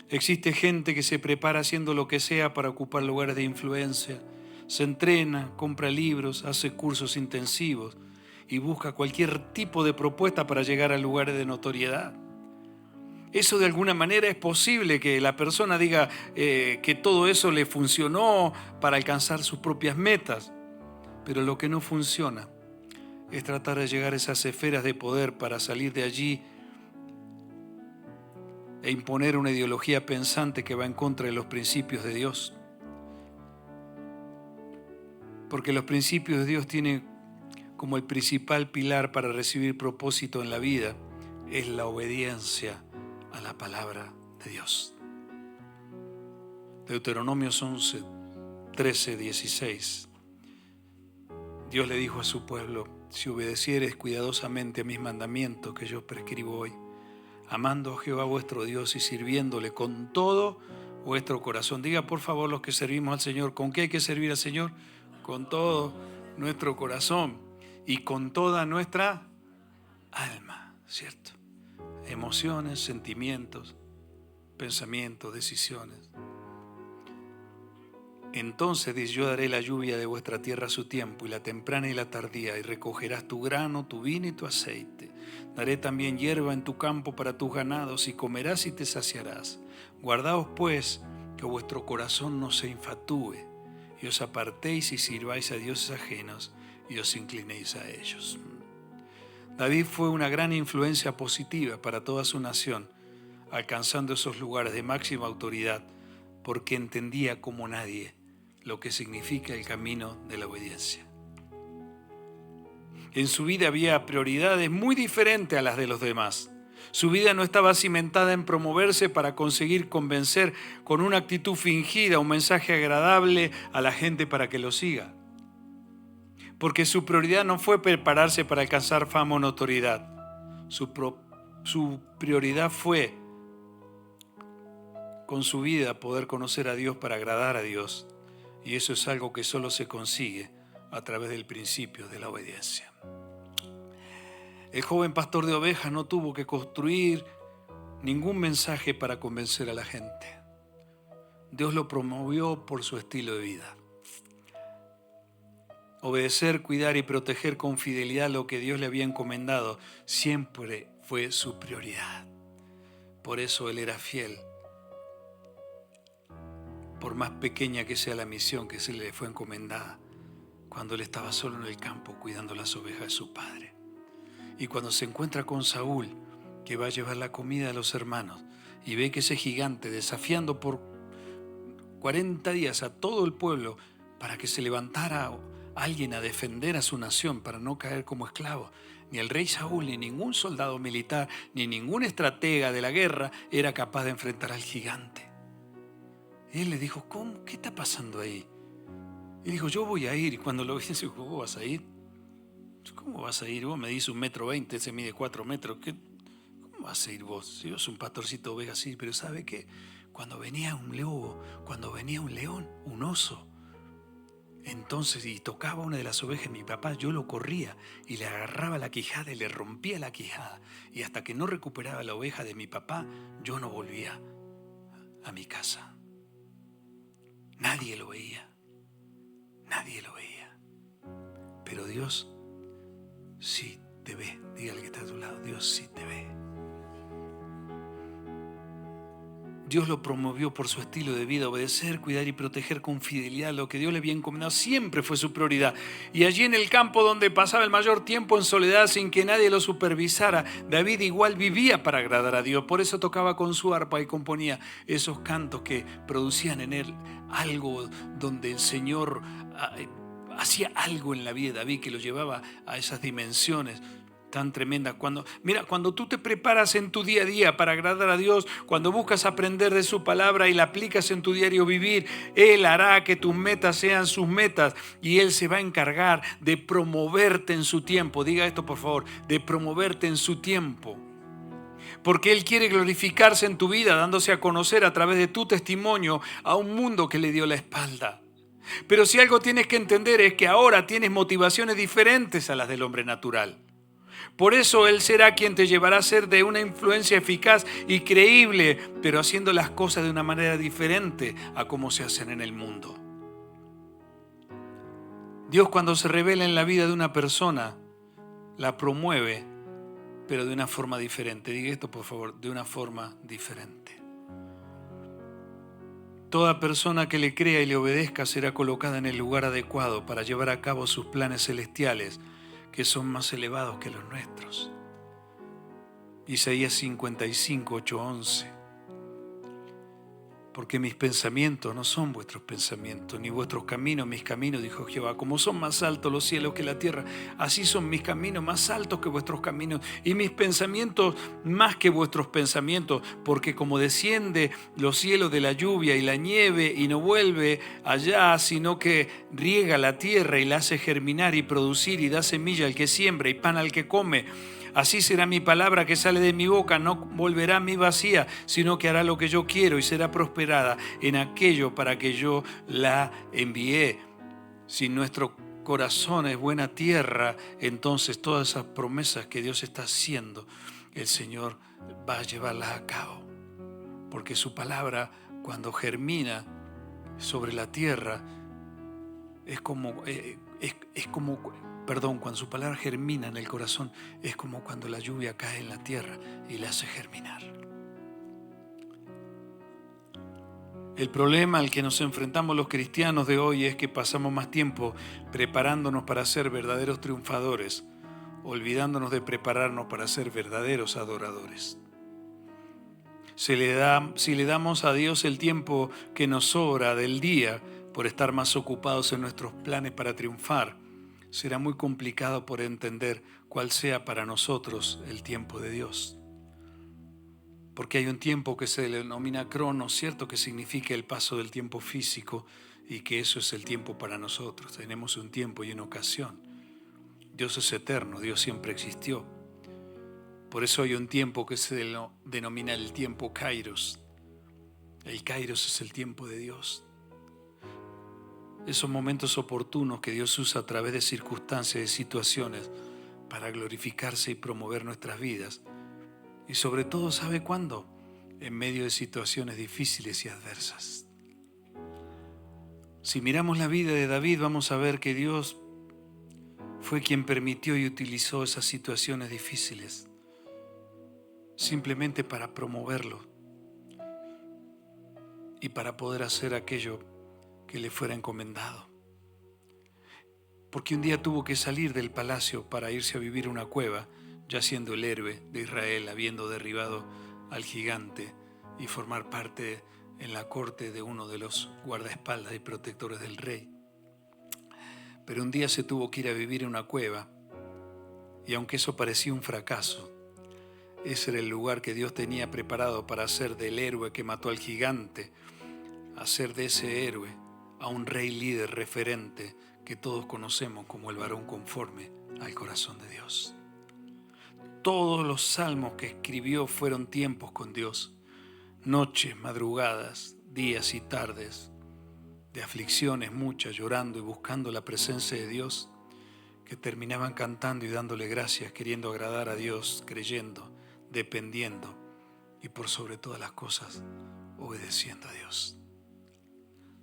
Existe gente que se prepara haciendo lo que sea para ocupar lugares de influencia. Se entrena, compra libros, hace cursos intensivos y busca cualquier tipo de propuesta para llegar a lugares de notoriedad. Eso de alguna manera es posible que la persona diga que todo eso le funcionó para alcanzar sus propias metas, pero lo que no funciona es tratar de llegar a esas esferas de poder para salir de allí e imponer una ideología pensante que va en contra de los principios de Dios. Porque los principios de Dios tienen como el principal pilar para recibir propósito en la vida es la obediencia a la palabra de Dios. Deuteronomios 11, 13, 16. Dios le dijo a su pueblo: si obedecieres cuidadosamente a mis mandamientos que yo prescribo hoy, amando a Jehová vuestro Dios y sirviéndole con todo vuestro corazón. Diga por favor los que servimos al Señor, ¿con qué hay que servir al Señor? Con todo nuestro corazón y con toda nuestra alma, ¿cierto? Emociones, sentimientos, pensamientos, decisiones. Entonces dice: yo daré la lluvia de vuestra tierra a su tiempo, y la temprana y la tardía, y recogerás tu grano, tu vino y tu aceite. Daré también hierba en tu campo para tus ganados, y comerás y te saciarás. Guardaos pues que vuestro corazón no se infatúe, y os apartéis y sirváis a dioses ajenos, y os inclinéis a ellos. David fue una gran influencia positiva para toda su nación, alcanzando esos lugares de máxima autoridad, porque entendía como nadie lo que significa el camino de la obediencia. En su vida había prioridades muy diferentes a las de los demás. Su vida no estaba cimentada en promoverse para conseguir convencer con una actitud fingida, un mensaje agradable a la gente para que lo siga. Porque su prioridad no fue prepararse para alcanzar fama o notoriedad. Su prioridad fue, con su vida, poder conocer a Dios para agradar a Dios. Y eso es algo que solo se consigue a través del principio de la obediencia. El joven pastor de ovejas no tuvo que construir ningún mensaje para convencer a la gente. Dios lo promovió por su estilo de vida. Obedecer, cuidar y proteger con fidelidad lo que Dios le había encomendado siempre fue su prioridad. Por eso él era fiel. Por más pequeña que sea la misión que se le fue encomendada, cuando él estaba solo en el campo cuidando las ovejas de su padre. Y cuando se encuentra con Saúl, que va a llevar la comida a los hermanos, y ve que ese gigante desafiando por 40 días a todo el pueblo para que se levantara alguien a defender a su nación para no caer como esclavo, ni el rey Saúl, ni ningún soldado militar, ni ningún estratega de la guerra era capaz de enfrentar al gigante. Y él le dijo: ¿cómo? ¿Qué está pasando ahí? Y dijo: yo voy a ir. Y cuando lo vi, dijo: ¿vos vas a ir? ¿Cómo vas a ir? Vos medís 1,20 m, ese mide 4 metros. ¿Cómo vas a ir vos? Si vos sos un pastorcito oveja, sí, pero ¿sabe qué? Cuando venía un lobo, cuando venía un león, un oso, entonces, y tocaba una de las ovejas de mi papá, yo lo corría y le agarraba la quijada y le rompía la quijada. Y hasta que no recuperaba la oveja de mi papá, yo no volvía a mi casa. Nadie lo veía. Nadie lo veía. Pero Dios sí te ve. Dígale que está a tu lado: Dios sí te ve. Dios lo promovió por su estilo de vida, obedecer, cuidar y proteger con fidelidad lo que Dios le había encomendado. Siempre fue su prioridad. Y allí en el campo donde pasaba el mayor tiempo en soledad sin que nadie lo supervisara, David igual vivía para agradar a Dios. Por eso tocaba con su arpa y componía esos cantos que producían en él algo donde el Señor hacía algo en la vida de David que lo llevaba a esas dimensiones tan tremenda. Cuando tú te preparas en tu día a día para agradar a Dios, cuando buscas aprender de su palabra y la aplicas en tu diario vivir, Él hará que tus metas sean sus metas y Él se va a encargar de promoverte en su tiempo. Diga esto, por favor, de promoverte en su tiempo. Porque Él quiere glorificarse en tu vida, dándose a conocer a través de tu testimonio a un mundo que le dio la espalda. Pero si algo tienes que entender es que ahora tienes motivaciones diferentes a las del hombre natural. Por eso Él será quien te llevará a ser de una influencia eficaz y creíble, pero haciendo las cosas de una manera diferente a cómo se hacen en el mundo. Dios, cuando se revela en la vida de una persona, la promueve, pero de una forma diferente. Diga esto, por favor, de una forma diferente. Toda persona que le crea y le obedezca será colocada en el lugar adecuado para llevar a cabo sus planes celestiales, que son más elevados que los nuestros. Isaías 55, 8, 11. Porque mis pensamientos no son vuestros pensamientos, ni vuestros caminos mis caminos, dijo Jehová. Como son más altos los cielos que la tierra, así son mis caminos más altos que vuestros caminos, y mis pensamientos más que vuestros pensamientos. Porque como desciende los cielos de la lluvia y la nieve, y no vuelve allá, sino que riega la tierra y la hace germinar y producir, y da semilla al que siembra y pan al que come, así será mi palabra que sale de mi boca, no volverá a mí vacía, sino que hará lo que yo quiero y será prosperada en aquello para que yo la envié. Si nuestro corazón es buena tierra, entonces todas esas promesas que Dios está haciendo, el Señor va a llevarlas a cabo. Porque su palabra, cuando germina sobre la tierra, cuando su palabra germina en el corazón, es como cuando la lluvia cae en la tierra y la hace germinar. El problema al que nos enfrentamos los cristianos de hoy es que pasamos más tiempo preparándonos para ser verdaderos triunfadores, olvidándonos de prepararnos para ser verdaderos adoradores. Si le damos a Dios el tiempo que nos sobra del día por estar más ocupados en nuestros planes para triunfar, será muy complicado por entender cuál sea para nosotros el tiempo de Dios. Porque hay un tiempo que se denomina cronos, ¿cierto? Que significa el paso del tiempo físico y que eso es el tiempo para nosotros. Tenemos un tiempo y una ocasión. Dios es eterno, Dios siempre existió. Por eso hay un tiempo que se denomina el tiempo Kairos. El Kairos es el tiempo de Dios. Esos momentos oportunos que Dios usa a través de circunstancias y situaciones para glorificarse y promover nuestras vidas. Y sobre todo, ¿sabe cuándo? En medio de situaciones difíciles y adversas. Si miramos la vida de David, vamos a ver que Dios fue quien permitió y utilizó esas situaciones difíciles simplemente para promoverlo y para poder hacer aquello que le fuera encomendado. Porque un día tuvo que salir del palacio para irse a vivir a una cueva, ya siendo el héroe de Israel, habiendo derribado al gigante y formar parte en la corte de uno de los guardaespaldas y protectores del rey. Pero un día se tuvo que ir a vivir en una cueva, y aunque eso parecía un fracaso, ese era el lugar que Dios tenía preparado para hacer del héroe que mató al gigante, hacer de ese héroe a un rey líder referente que todos conocemos como el varón conforme al corazón de Dios. Todos los salmos que escribió fueron tiempos con Dios, noches, madrugadas, días y tardes, de aflicciones muchas, llorando y buscando la presencia de Dios, que terminaban cantando y dándole gracias, queriendo agradar a Dios, creyendo, dependiendo y por sobre todas las cosas, obedeciendo a Dios.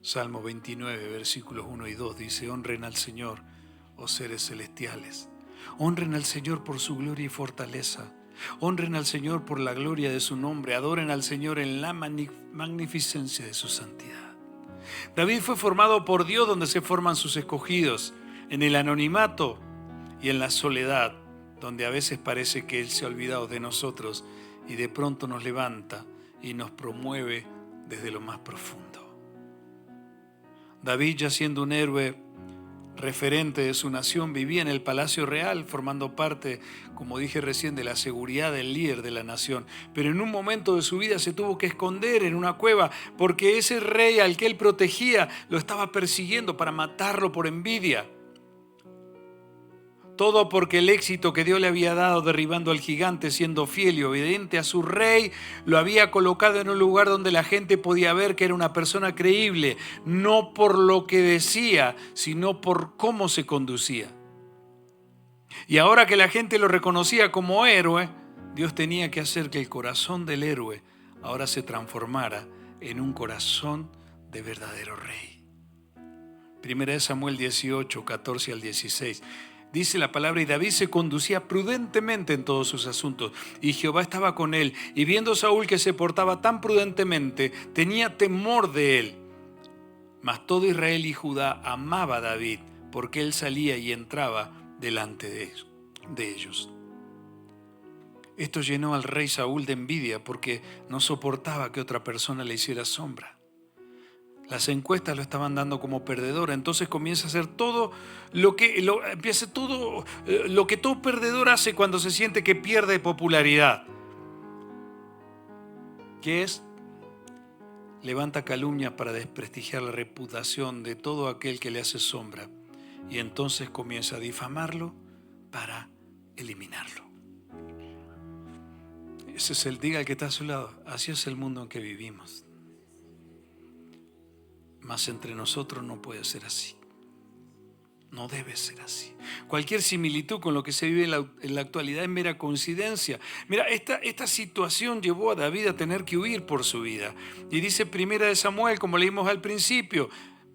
Salmo 29, versículos 1 y 2 dice: honren al Señor, oh seres celestiales. Honren al Señor por su gloria y fortaleza. Honren al Señor por la gloria de su nombre. Adoren al Señor en la magnificencia de su santidad. David fue formado por Dios donde se forman sus escogidos, en el anonimato y en la soledad, donde a veces parece que Él se ha olvidado de nosotros y de pronto nos levanta y nos promueve desde lo más profundo. David, ya siendo un héroe referente de su nación, vivía en el palacio real, formando parte, como dije recién, de la seguridad del líder de la nación. Pero en un momento de su vida se tuvo que esconder en una cueva porque ese rey al que él protegía lo estaba persiguiendo para matarlo por envidia. Todo porque el éxito que Dios le había dado derribando al gigante, siendo fiel y obediente a su rey, lo había colocado en un lugar donde la gente podía ver que era una persona creíble, no por lo que decía, sino por cómo se conducía. Y ahora que la gente lo reconocía como héroe, Dios tenía que hacer que el corazón del héroe ahora se transformara en un corazón de verdadero rey. Primera de Samuel 18, 14 al 16. Dice la palabra, y David se conducía prudentemente en todos sus asuntos, y Jehová estaba con él. Y viendo Saúl que se portaba tan prudentemente, tenía temor de él. Mas todo Israel y Judá amaba a David, porque él salía y entraba delante de ellos. Esto llenó al rey Saúl de envidia, porque no soportaba que otra persona le hiciera sombra. Las encuestas lo estaban dando como perdedor, entonces comienza a hacer todo lo que todo perdedor hace cuando se siente que pierde popularidad. ¿Qué es? Levanta calumnia para desprestigiar la reputación de todo aquel que le hace sombra, y entonces comienza a difamarlo para eliminarlo. Ese es diga al que está a su lado, así es el mundo en que vivimos. Mas entre nosotros no puede ser así. No debe ser así. Cualquier similitud con lo que se vive en la actualidad es mera coincidencia. Mira, esta situación llevó a David a tener que huir por su vida. Y dice Primera de Samuel, como leímos al principio,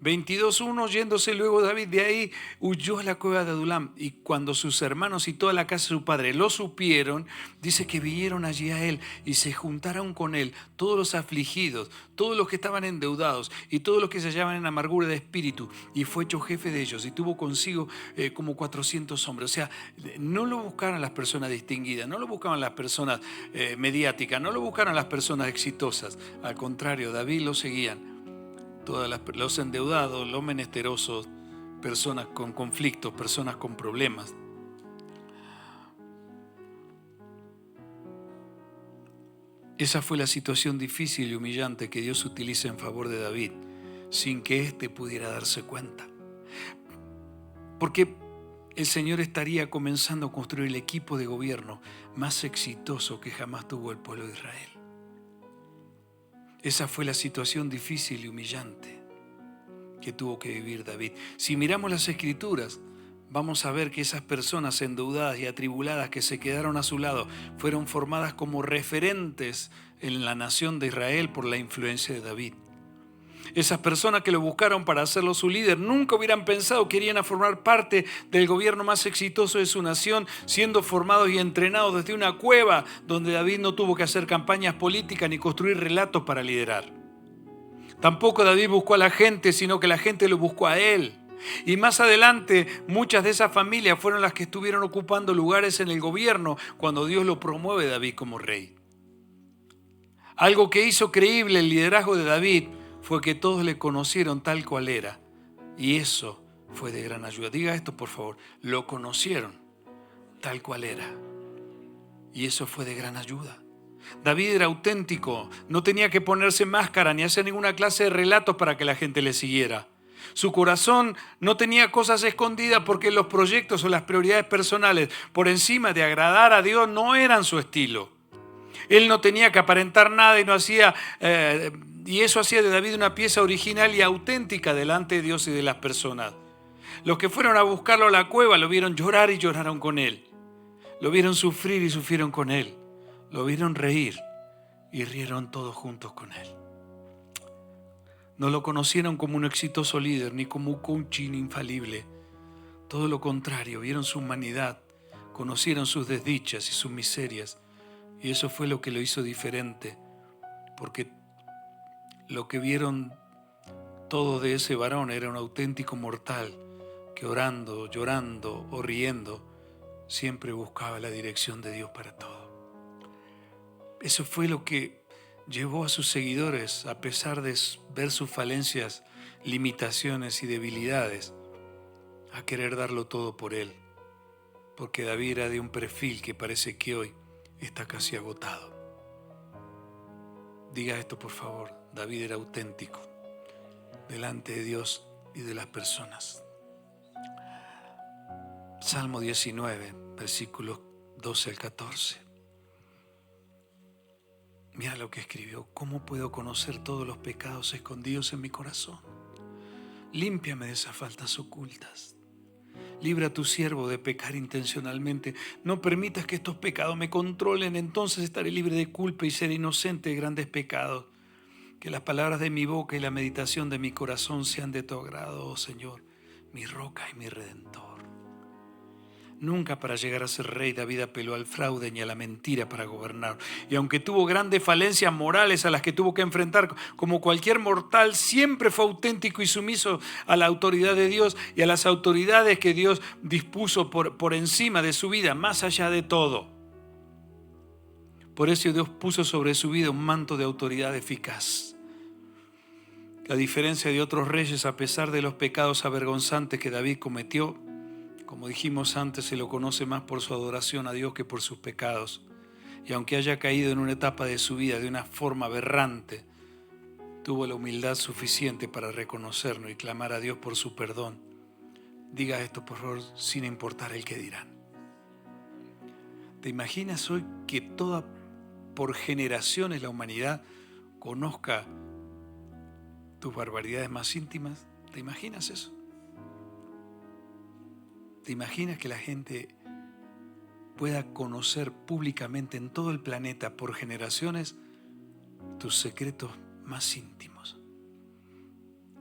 22:1, yéndose luego David de ahí, huyó a la cueva de Adulam. Y cuando sus hermanos y toda la casa de su padre lo supieron, dice que vinieron allí a él y se juntaron con él todos los afligidos, todos los que estaban endeudados y todos los que se hallaban en amargura de espíritu. Y fue hecho jefe de ellos y tuvo consigo como 400 hombres. O sea, no lo buscaron las personas distinguidas, no lo buscaban las personas mediáticas, no lo buscaron las personas exitosas. Al contrario, David lo seguían. Los endeudados, los menesterosos, personas con conflictos, personas con problemas. Esa fue la situación difícil y humillante que Dios utiliza en favor de David, sin que éste pudiera darse cuenta. Porque el Señor estaría comenzando a construir el equipo de gobierno más exitoso que jamás tuvo el pueblo de Israel. Esa fue la situación difícil y humillante que tuvo que vivir David. Si miramos las Escrituras, vamos a ver que esas personas endeudadas y atribuladas que se quedaron a su lado fueron formadas como referentes en la nación de Israel por la influencia de David. Esas personas que lo buscaron para hacerlo su líder nunca hubieran pensado que irían a formar parte del gobierno más exitoso de su nación, siendo formados y entrenados desde una cueva donde David no tuvo que hacer campañas políticas ni construir relatos para liderar. Tampoco David buscó a la gente, sino que la gente lo buscó a él. Y más adelante, muchas de esas familias fueron las que estuvieron ocupando lugares en el gobierno cuando Dios lo promueve a David como rey. Algo que hizo creíble el liderazgo de David fue que todos le conocieron tal cual era. Y eso fue de gran ayuda. Diga esto, por favor. Lo conocieron tal cual era. Y eso fue de gran ayuda. David era auténtico. No tenía que ponerse máscara ni hacer ninguna clase de relatos para que la gente le siguiera. Su corazón no tenía cosas escondidas porque los proyectos o las prioridades personales por encima de agradar a Dios no eran su estilo. Él no tenía que aparentar nada y no hacía... Y eso hacía de David una pieza original y auténtica delante de Dios y de las personas. Los que fueron a buscarlo a la cueva lo vieron llorar y lloraron con él. Lo vieron sufrir y sufrieron con él. Lo vieron reír y rieron todos juntos con él. No lo conocieron como un exitoso líder ni como un coaching infalible. Todo lo contrario, vieron su humanidad, conocieron sus desdichas y sus miserias Y eso fue lo que lo hizo diferente, porque lo que vieron todo de ese varón era un auténtico mortal que orando, llorando o riendo, siempre buscaba la dirección de Dios para todo. Eso fue lo que llevó a sus seguidores, a pesar de ver sus falencias, limitaciones y debilidades, a querer darlo todo por él, porque David era de un perfil que parece que hoy está casi agotado. Diga esto, por favor: David era auténtico delante de Dios y de las personas. Salmo 19, versículos 12 al 14. Mira lo que escribió: ¿cómo puedo conocer todos los pecados escondidos en mi corazón? Límpiame de esas faltas ocultas. Libra a tu siervo de pecar intencionalmente. No permitas que estos pecados me controlen, entonces estaré libre de culpa y seré inocente de grandes pecados. Que las palabras de mi boca y la meditación de mi corazón sean de tu agrado, oh Señor, mi roca y mi redentor. Nunca para llegar a ser rey David apeló al fraude ni a la mentira para gobernar. Y aunque tuvo grandes falencias morales a las que tuvo que enfrentar, como cualquier mortal, siempre fue auténtico y sumiso a la autoridad de Dios y a las autoridades que Dios dispuso por encima de su vida, más allá de todo. Por eso Dios puso sobre su vida un manto de autoridad eficaz. A diferencia de otros reyes, a pesar de los pecados avergonzantes que David cometió, como dijimos antes, se lo conoce más por su adoración a Dios que por sus pecados. Y aunque haya caído en una etapa de su vida de una forma aberrante, tuvo la humildad suficiente para reconocerlo y clamar a Dios por su perdón. Diga esto, por favor, sin importar el que dirán. ¿Te imaginas hoy que por generaciones la humanidad conozca tus barbaridades más íntimas? ¿Te imaginas eso? ¿Te imaginas que la gente pueda conocer públicamente en todo el planeta por generaciones tus secretos más íntimos?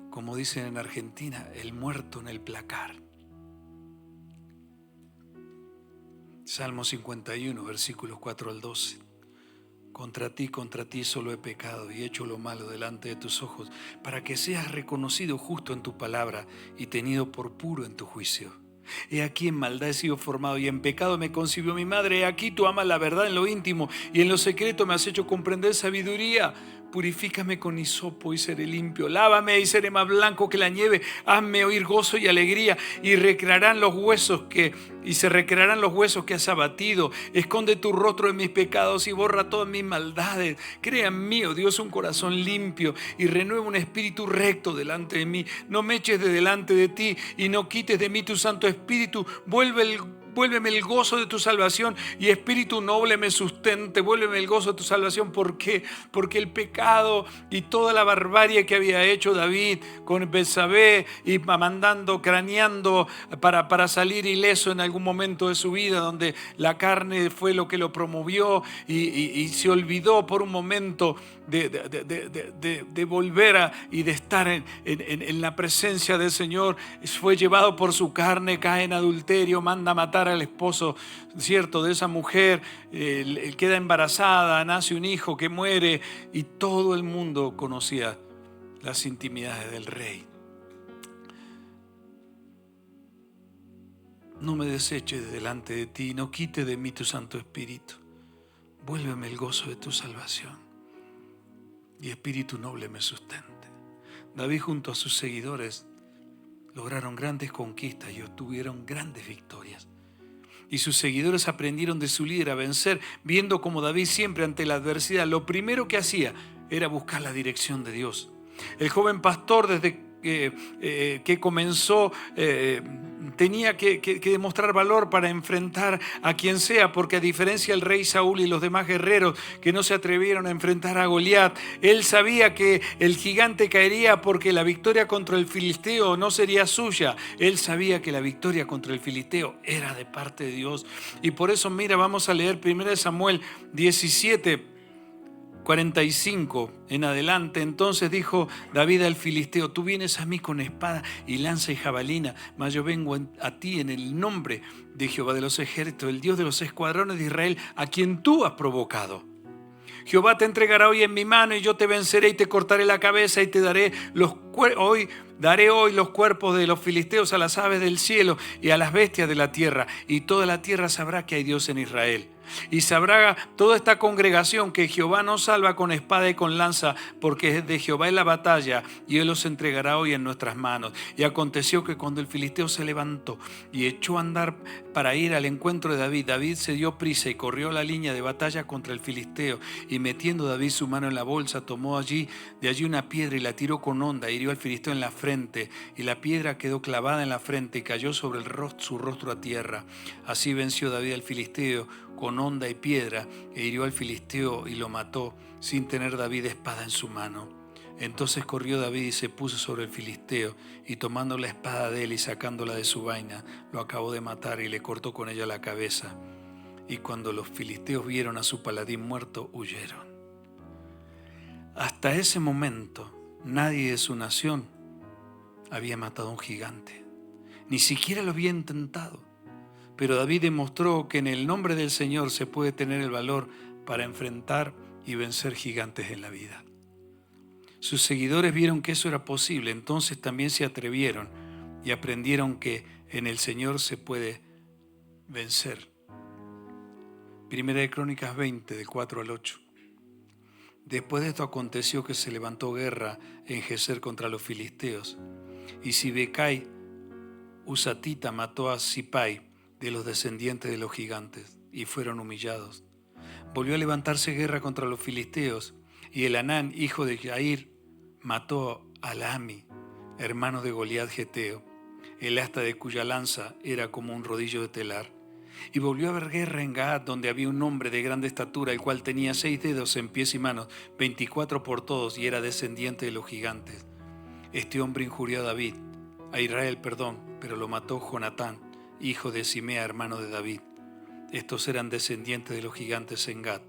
Como dicen en Argentina, el muerto en el placar. Salmo 51, versículos 4 al 12. Contra ti solo he pecado y hecho lo malo delante de tus ojos, para que seas reconocido justo en tu palabra y tenido por puro en tu juicio. He aquí en maldad he sido formado y en pecado me concibió mi madre. He aquí tú amas la verdad en lo íntimo y en lo secreto me has hecho comprender sabiduría. Purifícame con hisopo y seré limpio. Lávame y seré más blanco que la nieve. Hazme oír gozo y alegría y se recrearán los huesos que has abatido. Esconde tu rostro de mis pecados y borra todas mis maldades. Crea en mí, oh Dios, un corazón limpio y renueva un espíritu recto delante de mí. No me eches de delante de ti y no quites de mí tu Santo Espíritu. Vuélveme el gozo de tu salvación y espíritu noble me sustente. Vuélveme el gozo de tu salvación. ¿Por qué? Porque el pecado y toda la barbarie que había hecho David con Betsabé y craneando para salir ileso en algún momento de su vida, donde la carne fue lo que lo promovió y se olvidó por un momento de volver y de estar en la presencia del Señor. Fue llevado por su carne, cae en adulterio, manda a matar al esposo, cierto, de esa mujer, queda embarazada, nace un hijo que muere y todo el mundo conocía las intimidades del rey. No me deseches de delante de ti, no quite de mí tu Santo Espíritu. Vuélveme el gozo de tu salvación y espíritu noble me sustente. David junto a sus seguidores lograron grandes conquistas y obtuvieron grandes victorias. Y sus seguidores aprendieron de su líder a vencer, viendo como David siempre ante la adversidad, lo primero que hacía era buscar la dirección de Dios. El joven pastor desde que comenzó tenía que demostrar valor para enfrentar a quien sea, porque a diferencia del rey Saúl y los demás guerreros que no se atrevieron a enfrentar a Goliat, él sabía que el gigante caería porque la victoria contra el filisteo no sería suya. Él sabía que la victoria contra el filisteo era de parte de Dios. Y por eso, mira, vamos a leer 1 Samuel 17, 45 en adelante, entonces dijo David al filisteo: tú vienes a mí con espada y lanza y jabalina, mas yo vengo a ti en el nombre de Jehová de los ejércitos, el Dios de los escuadrones de Israel, a quien tú has provocado. Jehová te entregará hoy en mi mano y yo te venceré y te cortaré la cabeza y te daré hoy los cuerpos de los filisteos a las aves del cielo y a las bestias de la tierra, y toda la tierra sabrá que hay Dios en Israel. Y sabrá toda esta congregación que Jehová no salva con espada y con lanza, porque de Jehová es la batalla, y Él los entregará hoy en nuestras manos. Y aconteció que cuando el filisteo se levantó y echó a andar para ir al encuentro de David, David se dio prisa y corrió la línea de batalla contra el filisteo. Y metiendo David su mano en la bolsa, tomó de allí una piedra y la tiró con honda, e hirió al filisteo en la frente, y la piedra quedó clavada en la frente y cayó sobre su rostro a tierra. Así venció David al filisteo con honda y piedra, e hirió al filisteo y lo mató, sin tener David espada en su mano. Entonces corrió David y se puso sobre el filisteo, y tomando la espada de él y sacándola de su vaina, lo acabó de matar y le cortó con ella la cabeza. Y cuando los filisteos vieron a su paladín muerto, huyeron. Hasta ese momento, nadie de su nación había matado a un gigante, ni siquiera lo había intentado. Pero David demostró que en el nombre del Señor se puede tener el valor para enfrentar y vencer gigantes en la vida. Sus seguidores vieron que eso era posible, entonces también se atrevieron y aprendieron que en el Señor se puede vencer. Primera de Crónicas 20, del 4 al 8. Después de esto aconteció que se levantó guerra en Geser contra los filisteos, y Sibecai Husatita mató a Sipai, de los descendientes de los gigantes, y fueron humillados. Volvió a levantarse guerra contra los filisteos, y Elhanán, hijo de Jair, mató a Lahmi, hermano de Goliat geteo, el asta de cuya lanza era como un rodillo de telar. Y volvió a haber guerra en Gad, donde había un hombre de grande estatura, el cual tenía 6 dedos en pies y manos, 24 por todos, y era descendiente de los gigantes. Este hombre injurió a Israel, pero lo mató Jonatán, hijo de Simea, hermano de David. Estos eran descendientes de los gigantes en Gad,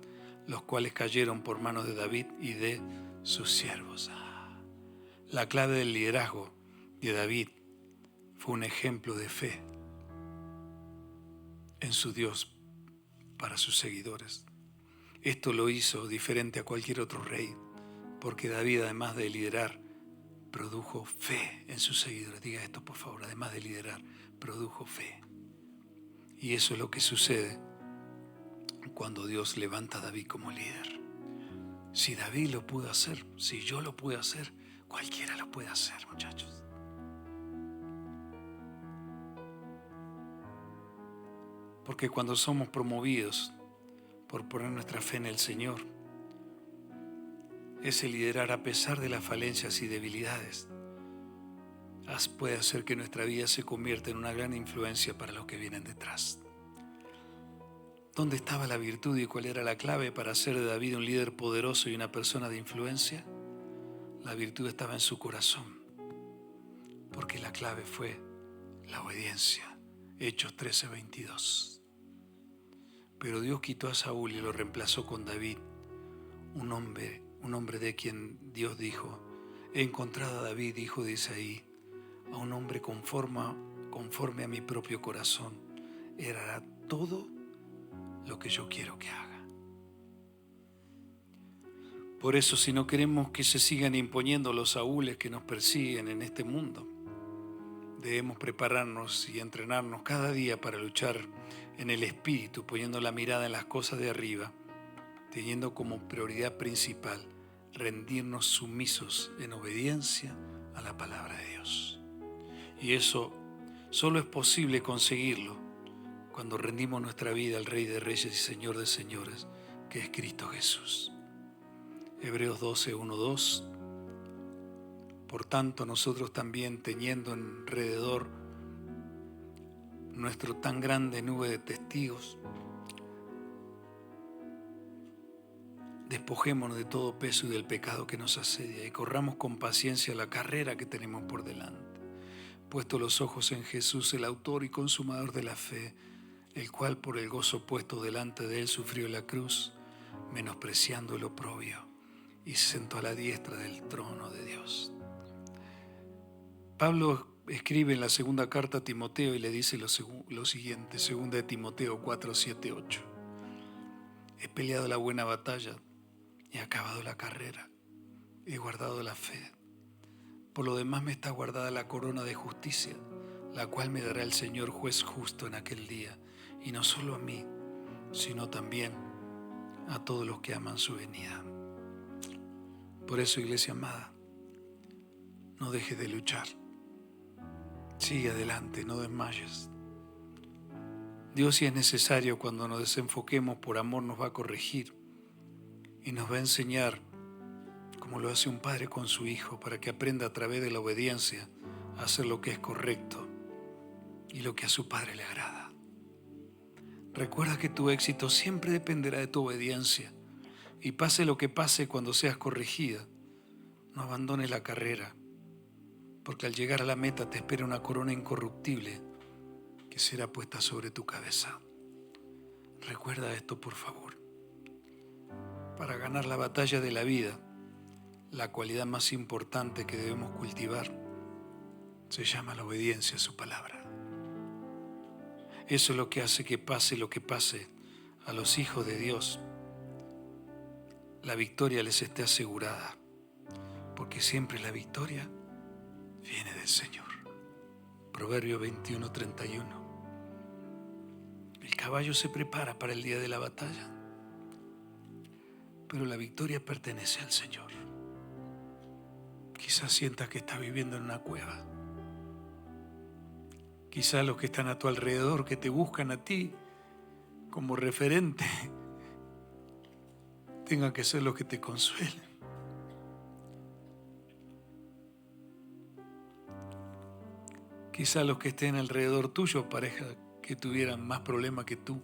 los cuales cayeron por manos de David y de sus siervos. La clave del liderazgo de David fue un ejemplo de fe en su Dios para sus seguidores. Esto lo hizo diferente a cualquier otro rey, porque David, además de liderar, produjo fe en sus seguidores. Diga esto, por favor: además de liderar, produjo fe. Y eso es lo que sucede cuando Dios levanta a David como líder. Si David lo pudo hacer, si yo lo pude hacer, cualquiera lo puede hacer, muchachos. Porque cuando somos promovidos por poner nuestra fe en el Señor, ese liderar, a pesar de las falencias y debilidades, puede hacer que nuestra vida se convierta en una gran influencia para los que vienen detrás. ¿Dónde estaba la virtud y cuál era la clave para hacer de David un líder poderoso y una persona de influencia? La virtud estaba en su corazón, porque la clave fue la obediencia. Hechos 13:22. Pero Dios quitó a Saúl y lo reemplazó con David, un hombre de quien Dios dijo: he encontrado a David, hijo de Isaí, a un hombre conforme a mi propio corazón. Él hará todo lo que yo quiero que haga. Por eso, si no queremos que se sigan imponiendo los Saúles que nos persiguen en este mundo, debemos prepararnos y entrenarnos cada día para luchar en el Espíritu, poniendo la mirada en las cosas de arriba, teniendo como prioridad principal rendirnos sumisos en obediencia a la palabra de Dios. Y eso solo es posible conseguirlo cuando rendimos nuestra vida al Rey de Reyes y Señor de Señores, que es Cristo Jesús. Hebreos 12:1-2. Por tanto, nosotros también, teniendo alrededor nuestro tan grande nube de testigos, despojémonos de todo peso y del pecado que nos asedia, y corramos con paciencia la carrera que tenemos por delante, puesto los ojos en Jesús, el autor y consumador de la fe, el cual por el gozo puesto delante de él sufrió la cruz, menospreciando el oprobio, y se sentó a la diestra del trono de Dios. Pablo escribe en la segunda carta a Timoteo y le dice lo siguiente, 2 de Timoteo 4, 7, 8. He peleado la buena batalla, he acabado la carrera, he guardado la fe. Por lo demás me está guardada la corona de justicia, la cual me dará el Señor juez justo en aquel día, y no solo a mí, sino también a todos los que aman su venida. Por eso, iglesia amada, no dejes de luchar. Sigue adelante, no desmayes. Dios, si es necesario, cuando nos desenfoquemos, por amor nos va a corregir y nos va a enseñar, como lo hace un padre con su hijo, para que aprenda a través de la obediencia a hacer lo que es correcto y lo que a su padre le agrada. Recuerda que tu éxito siempre dependerá de tu obediencia, y pase lo que pase cuando seas corregida, no abandones la carrera, porque al llegar a la meta te espera una corona incorruptible que será puesta sobre tu cabeza. Recuerda esto, por favor. Para ganar la batalla de la vida, la cualidad más importante que debemos cultivar se llama la obediencia a su palabra. Eso es lo que hace que pase lo que pase a los hijos de Dios. La victoria les esté asegurada, porque siempre la victoria viene del Señor. Proverbio 21, 31. El caballo se prepara para el día de la batalla, pero la victoria pertenece al Señor. Quizás sientas que estás viviendo en una cueva. Quizás los que están a tu alrededor, que te buscan a ti como referente, tengan que ser los que te consuelen. Quizás los que estén alrededor tuyo pareja que tuvieran más problemas que tú.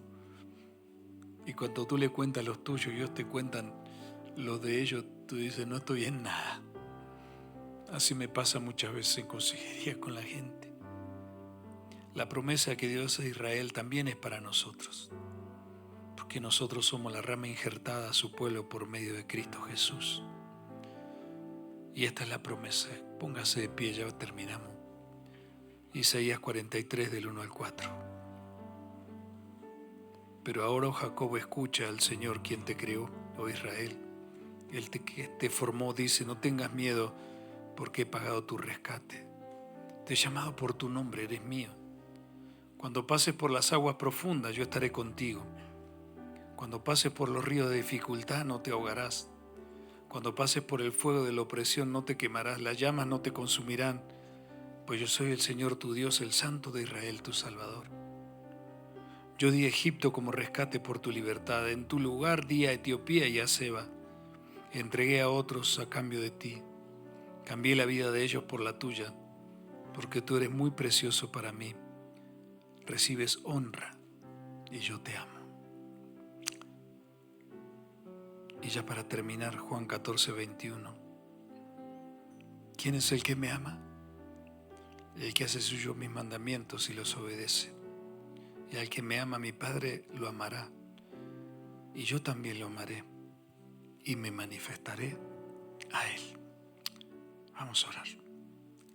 Y cuando tú le cuentas los tuyos y ellos te cuentan los de ellos, tú dices, no estoy en nada. Así me pasa muchas veces en consejería con la gente. La promesa que Dios hace a Israel también es para nosotros, porque nosotros somos la rama injertada a su pueblo por medio de Cristo Jesús. Y esta es la promesa. Póngase de pie, ya terminamos. Isaías 43, del 1 al 4. Pero ahora, oh Jacob, escucha al Señor quien te creó, oh Israel. Él que te formó, dice, no tengas miedo, porque he pagado tu rescate. Te he llamado por tu nombre, eres mío. Cuando pases por las aguas profundas, yo estaré contigo. Cuando pases por los ríos de dificultad, no te ahogarás. Cuando pases por el fuego de la opresión, no te quemarás, las llamas no te consumirán, pues yo soy el Señor tu Dios, el Santo de Israel, tu Salvador. Yo di a Egipto como rescate por tu libertad, en tu lugar di a Etiopía y a Seba. Entregué a otros a cambio de ti. Cambié la vida de ellos por la tuya, porque tú eres muy precioso para mí. Recibes honra y yo te amo. Y ya para terminar, Juan 14, 21. ¿Quién es el que me ama? El que hace suyo mis mandamientos y los obedece. Y al que me ama, mi Padre lo amará. Y yo también lo amaré y me manifestaré a él. Vamos a orar.